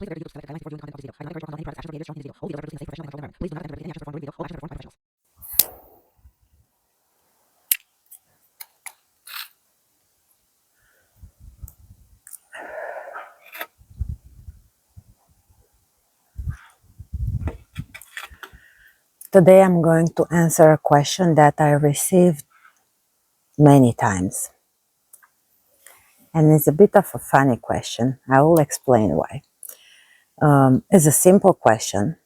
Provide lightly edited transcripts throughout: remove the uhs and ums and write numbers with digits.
Today I'm going to answer a question that I received many times. And it's a bit of a funny question. I will explain why. It's a simple question.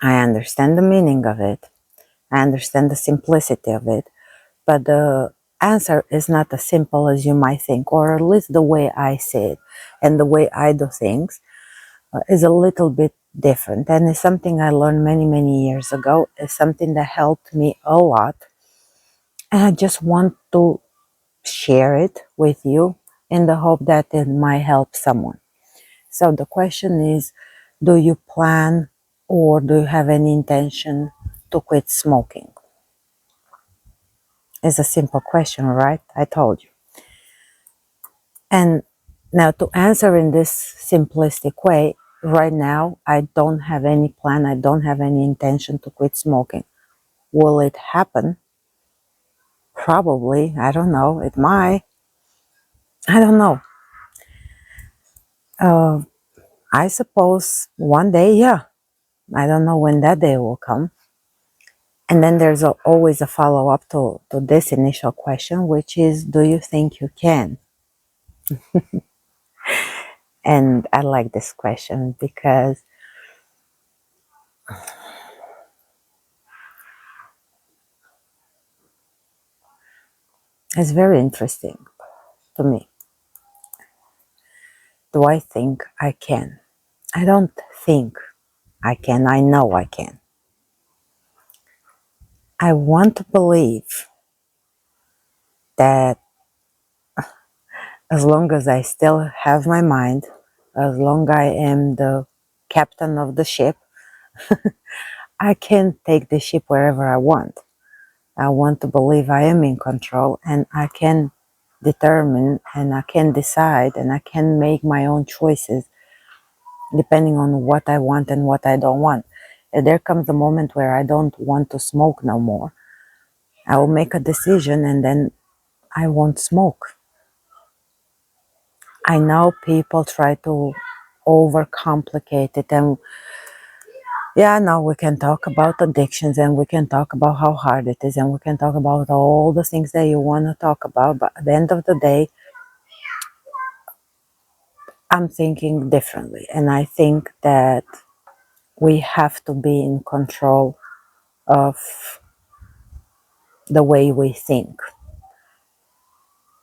I understand the meaning of it. I understand the simplicity of it. But the answer is not as simple as you might think, or at least the way I see it and the way I do things is a little bit different. And it's something I learned many, many years ago. It's something that helped me a lot. And I just want to share it with you in the hope that it might help someone. So the question is, do you plan or do you have any intention to quit smoking? It's a simple question, right? I told you. And now to answer in this simplistic way, right now, I don't have any plan. I don't have any intention to quit smoking. Will it happen? Probably. I don't know. It might. I don't know. I suppose one day, yeah. I don't know when that day will come. And then there's always a follow-up to this initial question, which is, do you think you can? And I like this question because it's very interesting to me. Do I think I can? I don't think I can. I know I can. I want to believe that as long as I still have my mind, as long as I am the captain of the ship, I can take the ship wherever I want. I want to believe I am in control and I can determine and I can decide and I can make my own choices depending on what I want and what I don't want. If there comes a moment where I don't want to smoke no more, I will make a decision and then I won't smoke. I know people try to overcomplicate it, and yeah, now we can talk about addictions and we can talk about how hard it is and we can talk about all the things that you want to talk about, but at the end of the day, I'm thinking differently, and I think that we have to be in control of the way we think.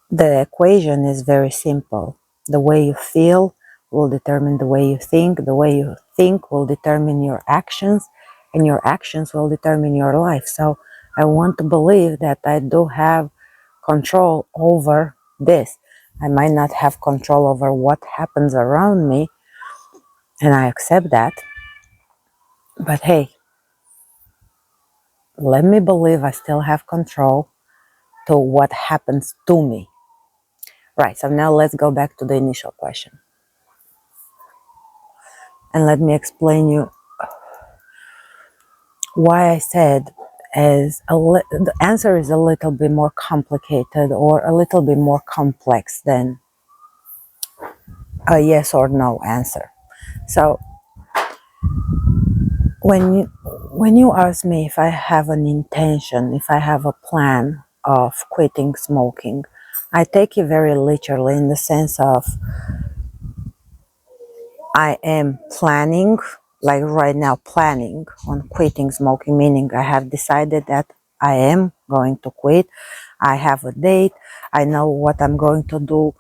The equation is very simple. The way you feel will determine the way you think. The way you think will determine your actions, and your actions will determine your life. So I want to believe that I do have control over this. I might not have control over what happens around me, and I accept that. But hey, let me believe I still have control to what happens to me. Right, so now let's go back to the initial question. And let me explain you why I said the answer is a little bit more complicated or a little bit more complex than a yes or no answer. So when you ask me if I have an intention, if I have a plan of quitting smoking, I take it very literally in the sense of I am planning, like right now, planning on quitting smoking, meaning I have decided that I am going to quit. I have a date. I know what I'm going to do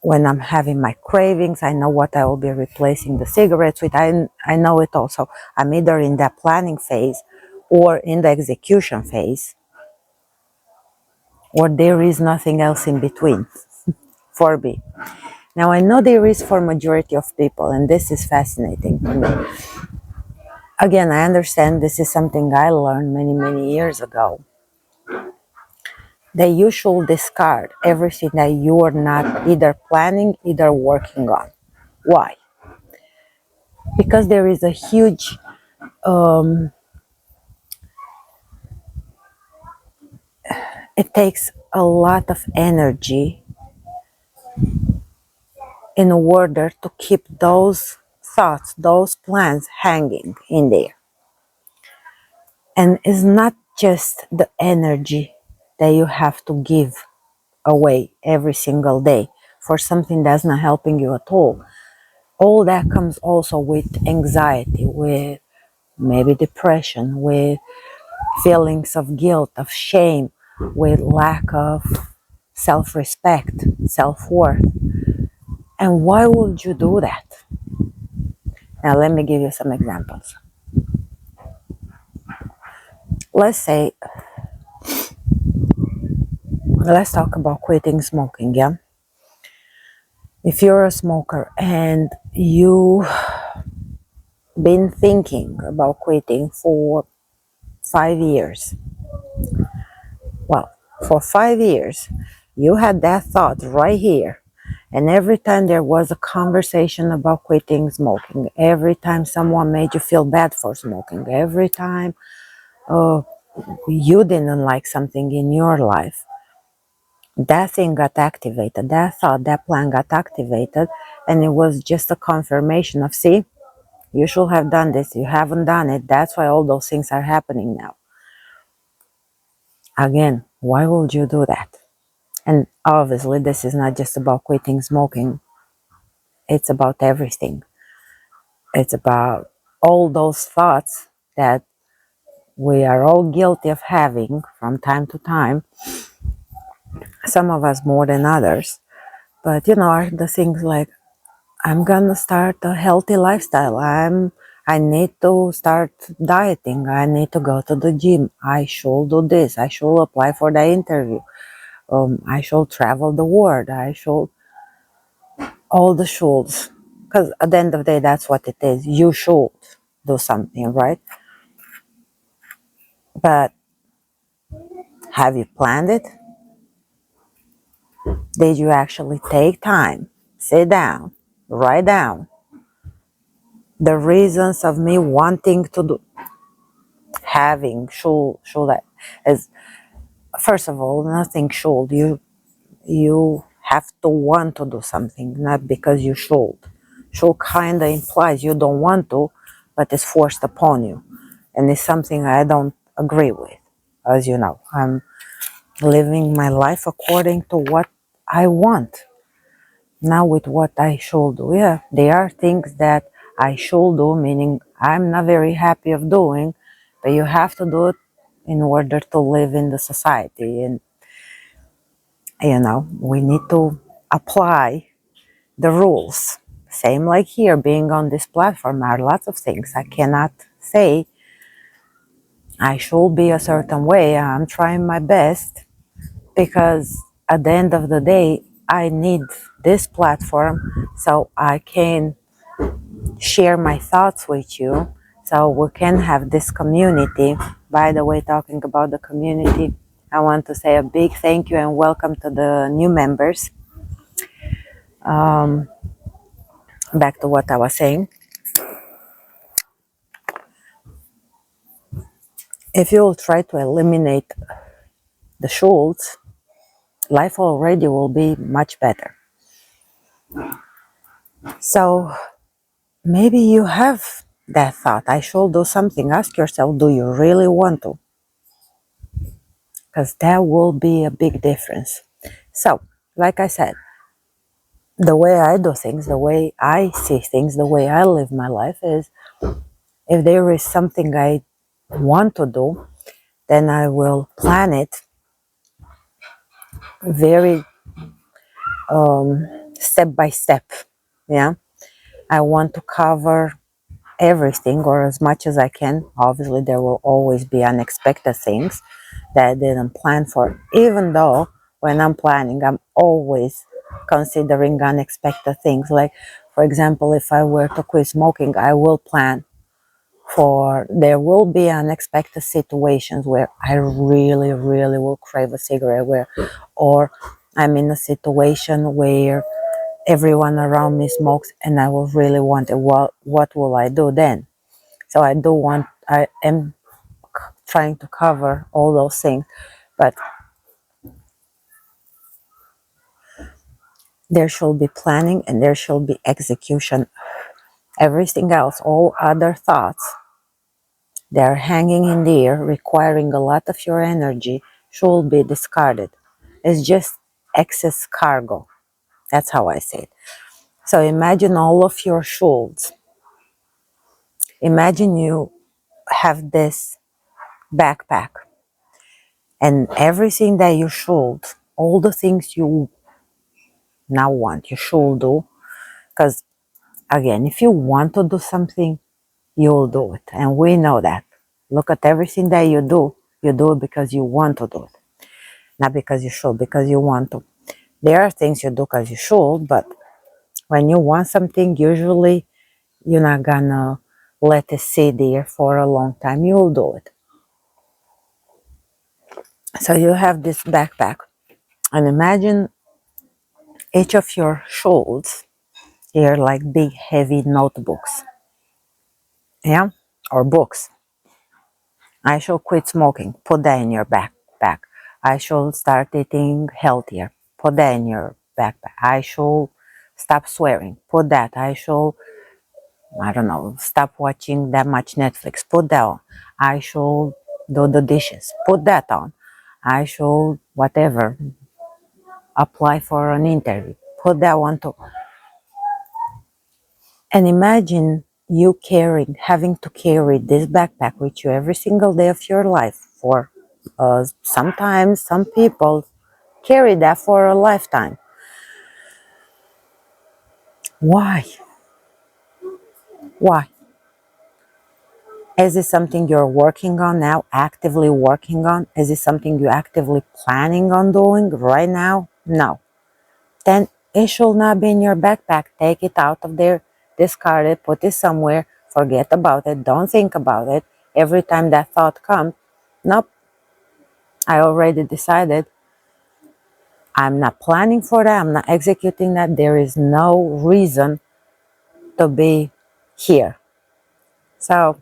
when I'm having my cravings. I know what I will be replacing the cigarettes with. I know it also. I'm either in that planning phase or in the execution phase, or there is nothing else in between for me. Now, I know there is for majority of people, and this is fascinating to me. Again, I understand this is something I learned many, many years ago. That you should discard everything that you are not either planning, either working on. Why? Because there is a huge it takes a lot of energy in order to keep those thoughts, those plans hanging in there. And it's not just the energy that you have to give away every single day for something that's not helping you at all. All that comes also with anxiety, with maybe depression, with feelings of guilt, of shame, with lack of self-respect, self-worth. And why would you do that? Now, let me give you some examples. Let's say, let's talk about quitting smoking, yeah? If you're a smoker and you've been thinking about quitting for 5 years, well, for 5 years, you had that thought right here. And every time there was a conversation about quitting smoking, every time someone made you feel bad for smoking, every time you didn't like something in your life, that thing got activated, that thought, that plan got activated, and it was just a confirmation of, see, you should have done this, you haven't done it, that's why all those things are happening now. Again, why would you do that? And obviously, this is not just about quitting smoking, it's about everything. It's about all those thoughts that we are all guilty of having from time to time, some of us more than others. But are the things like, I'm gonna start a healthy lifestyle. I need to start dieting. I need to go to the gym. I should do this. I should apply for the interview. I should travel the world. I should, all the shoulds. Because at the end of the day, that's what it is. You should do something, right? But have you planned it? Did you actually take time, sit down, write down the reasons of me wanting to do, having, should I, is, first of all, nothing should. You have to want to do something, not because you should. Should kind of implies you don't want to, but it's forced upon you. And it's something I don't agree with. As you know, I'm living my life according to what I want, not with what I should do. Yeah, there are things that I should do, meaning I'm not very happy of doing, but you have to do it in order to live in the society. And we need to apply the rules. Same like here, being on this platform, are lots of things I cannot say I should be a certain way. I'm trying my best because at the end of the day, I need this platform so I can share my thoughts with you, so we can have this community. By the way, talking about the community, I want to say a big thank you and welcome to the new members. Back to what I was saying. If you will try to eliminate the shoulds, life already will be much better. So maybe you have that thought, I should do something. Ask yourself, do you really want to? Because that will be a big difference. So, like I said, the way I do things, the way I see things, the way I live my life is, if there is something I want to do, then I will plan it very step by step. Yeah, I want to cover everything or as much as I can. Obviously, there will always be unexpected things that I didn't plan for, even though when I'm planning, I'm always considering unexpected things. Like, for example, if I were to quit smoking, I will plan for, there will be unexpected situations where I really, really will crave a cigarette, or I'm in a situation where everyone around me smokes and I will really want it, what will I do then? So I am trying to cover all those things, but there should be planning and there should be execution. Everything else, all other thoughts, they're hanging in the air, requiring a lot of your energy, should be discarded. It's just excess cargo. That's how I say it. So imagine all of your shoulds. Imagine you have this backpack and everything that you should, all the things you now want, you should do. Because again, if you want to do something, you'll do it. And we know that. Look at everything that you do it because you want to do it. Not because you should, because you want to. There are things you do because you should, but when you want something, usually you're not gonna let it sit there for a long time. You'll do it. So you have this backpack, and imagine each of your shoes, they're like big, heavy notebooks, yeah, or books. I shall quit smoking. Put that in your backpack. I shall start eating healthier. Put that in your backpack. I shall stop swearing. Put that. I shall, I don't know, stop watching that much Netflix. Put that on. I shall do the dishes. Put that on. I shall, whatever, apply for an interview. Put that one too. And imagine you having to carry this backpack with you every single day of your life for sometimes some people carry that for a lifetime. Why? Why? Is it something you're working on now, actively working on? Is it something you're actively planning on doing right now? No. Then it should not be in your backpack. Take it out of there, discard it, put it somewhere, forget about it, don't think about it. Every time that thought comes, nope, I already decided I'm not planning for that, I'm not executing that. There is no reason to be here. So,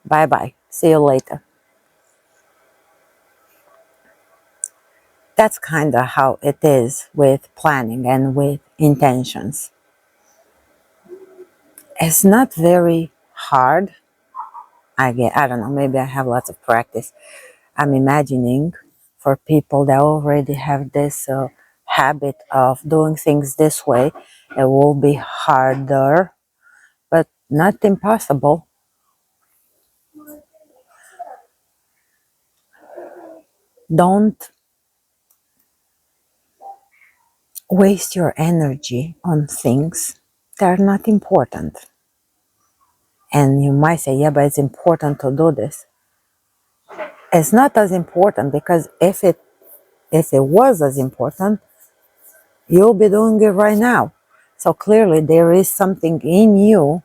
bye bye. See you later. That's kind of how it is with planning and with intentions. It's not very hard. I don't know, maybe I have lots of practice. I'm imagining for people that already have this habit of doing things this way, it will be harder, but not impossible. Don't waste your energy on things that are not important. And you might say, yeah, but it's important to do this. It's not as important because if it was as important, you'll be doing it right now. So clearly there is something in you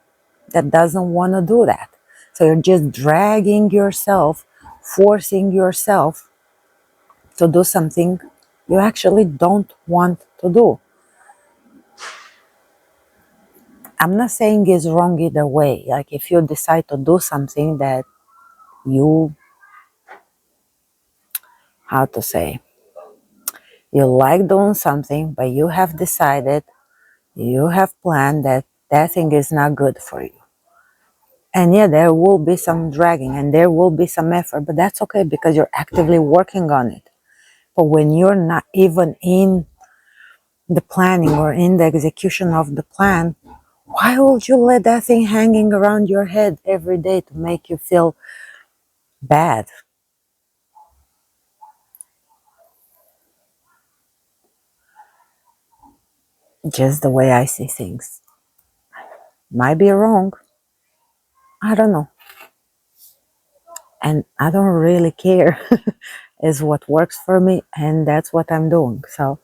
that doesn't want to do that. So you're just dragging yourself, forcing yourself to do something you actually don't want to do. I'm not saying it's wrong either way. Like if you decide to do something that you, how to say, you like doing something, but you have decided, you have planned that that thing is not good for you. And yeah, there will be some dragging and there will be some effort, but that's okay because you're actively working on it. But when you're not even in the planning or in the execution of the plan, why would you let that thing hanging around your head every day to make you feel bad? Just the way I see things. Might be wrong. I don't know. And I don't really care. Is what works for me and that's what I'm doing. So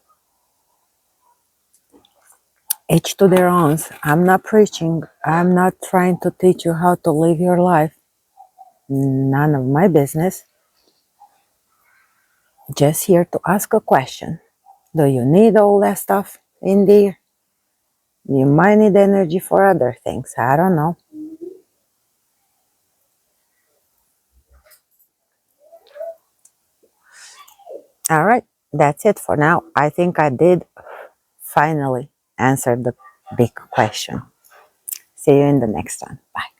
each to their own. I'm not preaching. I'm not trying to teach you how to live your life. None of my business. Just here to ask a question. Do you need all that stuff in there? You might need energy for other things. I don't know. All right, that's it for now. I think I did finally answer the big question. See you in the next one. Bye.